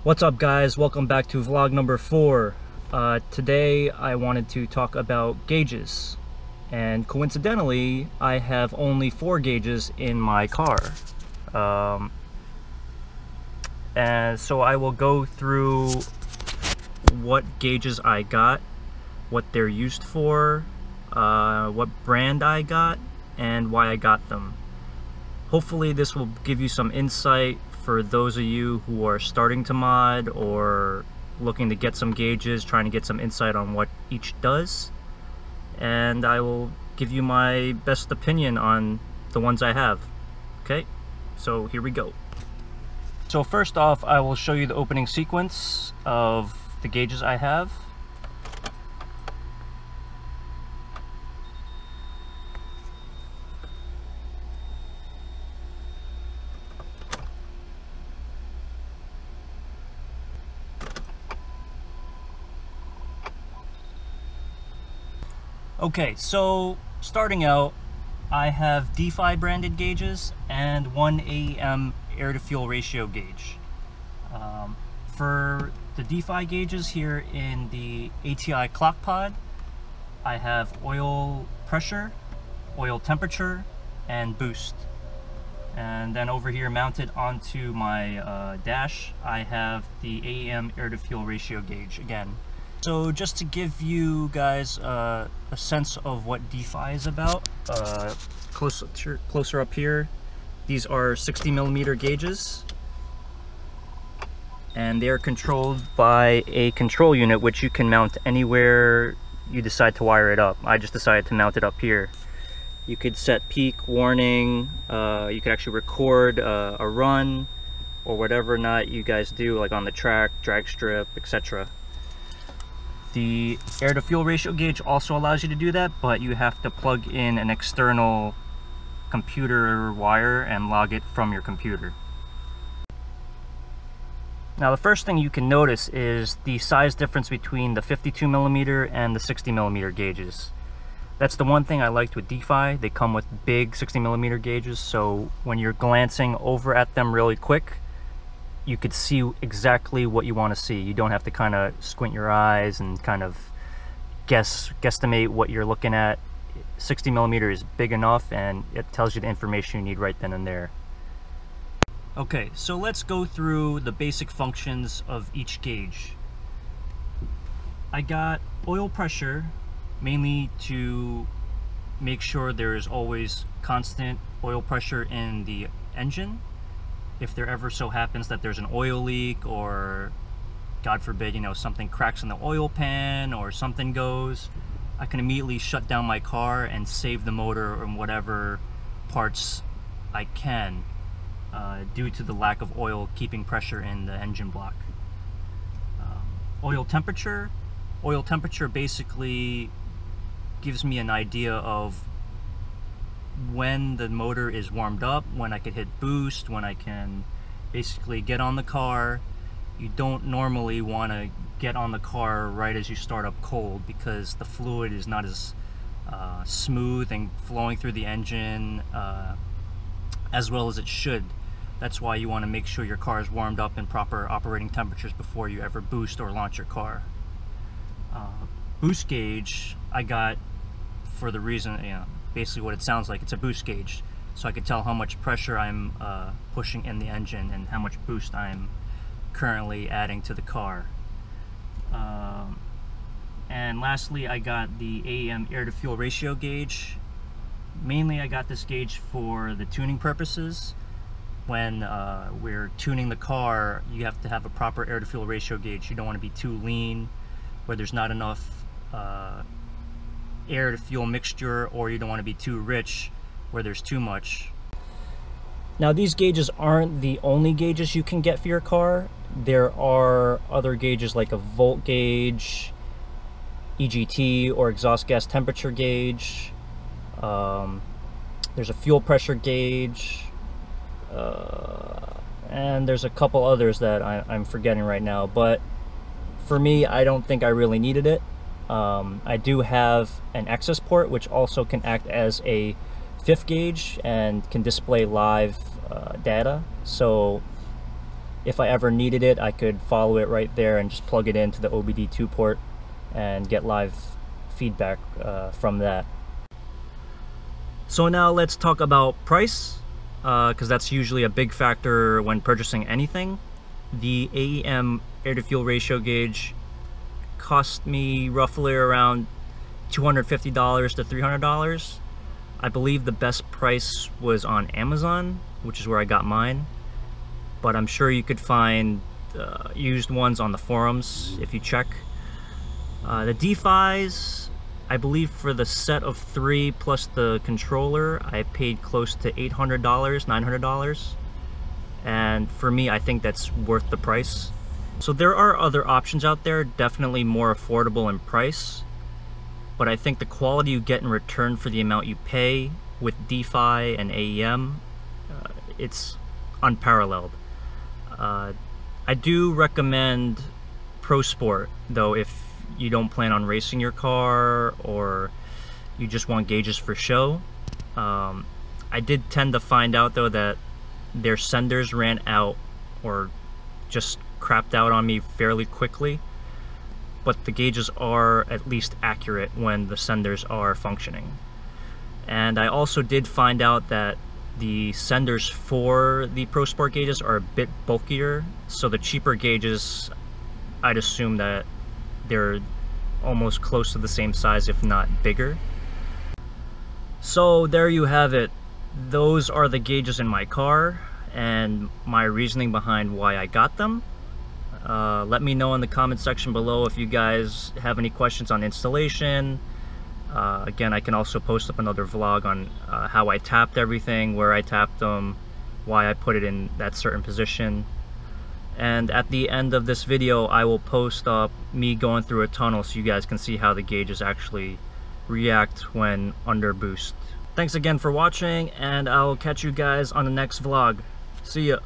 What's up guys, welcome back to vlog number 4. Today I wanted to talk about gauges, and coincidentally I have only 4 gauges in my car. And so I will go through what gauges I got, what they're used for, what brand I got, and why I got them. Hopefully this will give you some insight for those of you who are starting to mod or looking to get some gauges, trying to get some insight on what each does. And I will give you my best opinion on the ones I have. Okay, so here we go. So first off, I will show you the opening sequence of the gauges I have. Okay, so starting out, I have DeFi branded gauges and one AEM air to fuel ratio gauge. For the DeFi gauges here in the ATI clock pod, I have oil pressure, oil temperature, and boost. And then over here mounted onto my dash, I have the AEM air to fuel ratio gauge again. So just to give you guys a sense of what DeFi is about, closer up here, these are 60mm gauges, and they are controlled by a control unit which you can mount anywhere you decide to wire it up. I just decided to mount it up here. You could set peak, warning, you could actually record a run or whatever not you guys do, like on the track, drag strip, etc. The air to fuel ratio gauge also allows you to do that, but you have to plug in an external computer wire and log it from your computer. Now the first thing you can notice is the size difference between the 52mm and the 60mm gauges. That's the one thing I liked with DeFi. They come with big 60mm gauges, so when you're glancing over at them really quick, you could see exactly what you want to see. You don't have to kind of squint your eyes and kind of guesstimate what you're looking at. 60mm is big enough, and it tells you the information you need right then and there. Okay, so let's go through the basic functions of each gauge. I got oil pressure, mainly to make sure there is always constant oil pressure in the engine. If there ever so happens that there's an oil leak, or God forbid, you know, something cracks in the oil pan or something goes, I can immediately shut down my car and save the motor and whatever parts I can, due to the lack of oil keeping pressure in the engine block. Oil temperature basically gives me an idea of when the motor is warmed up, when I could hit boost, when I can basically get on the car. You don't normally want to get on the car right as you start up cold, because the fluid is not as smooth and flowing through the engine as well as it should. That's why you want to make sure your car is warmed up in proper operating temperatures before you ever boost or launch your car. Boost gauge I got for the reason, you know, basically what it sounds like. It's a boost gauge, so I could tell how much pressure I'm pushing in the engine and how much boost I'm currently adding to the car. And lastly, I got the AEM air to fuel ratio gauge. Mainly I got this gauge for the tuning purposes. When we're tuning the car, you have to have a proper air to fuel ratio gauge. You don't want to be too lean where there's not enough air to fuel mixture, or you don't want to be too rich where there's too much. Now these gauges aren't the only gauges you can get for your car. There are other gauges like a volt gauge, EGT or exhaust gas temperature gauge. There's a fuel pressure gauge, and there's a couple others that I'm forgetting right now, but for me, I don't think I really needed it. I do have an access port which also can act as a 5th gauge and can display live data, so if I ever needed it, I could follow it right there and just plug it into the OBD2 port and get live feedback from that. So now let's talk about price, because that's usually a big factor when purchasing anything. The AEM air-to-fuel ratio gauge cost me roughly around $250 to $300. I believe the best price was on Amazon, which is where I got mine, but I'm sure you could find used ones on the forums if you check. The D-Fi's, I believe for the set of 3 plus the controller, I paid close to $800, $900. And for me, I think that's worth the price. So there are other options out there, definitely more affordable in price, but I think the quality you get in return for the amount you pay with D-Fi and AEM, it's unparalleled. I do recommend Pro Sport, though, if you don't plan on racing your car or you just want gauges for show. I did tend to find out, though, that their senders ran out or just crapped out on me fairly quickly, but the gauges are at least accurate when the senders are functioning. And I also did find out that the senders for the Pro Sport gauges are a bit bulkier, so the cheaper gauges, I'd assume that they're almost close to the same size, if not bigger. So there you have it. Those are the gauges in my car and my reasoning behind why I got them. Let me know in the comment section below if you guys have any questions on installation. Again, I can also post up another vlog on how I tapped everything, where I tapped them, why I put it in that certain position. And at the end of this video, I will post up me going through a tunnel so you guys can see how the gauges actually react when under boost. Thanks again for watching, and I'll catch you guys on the next vlog. See ya.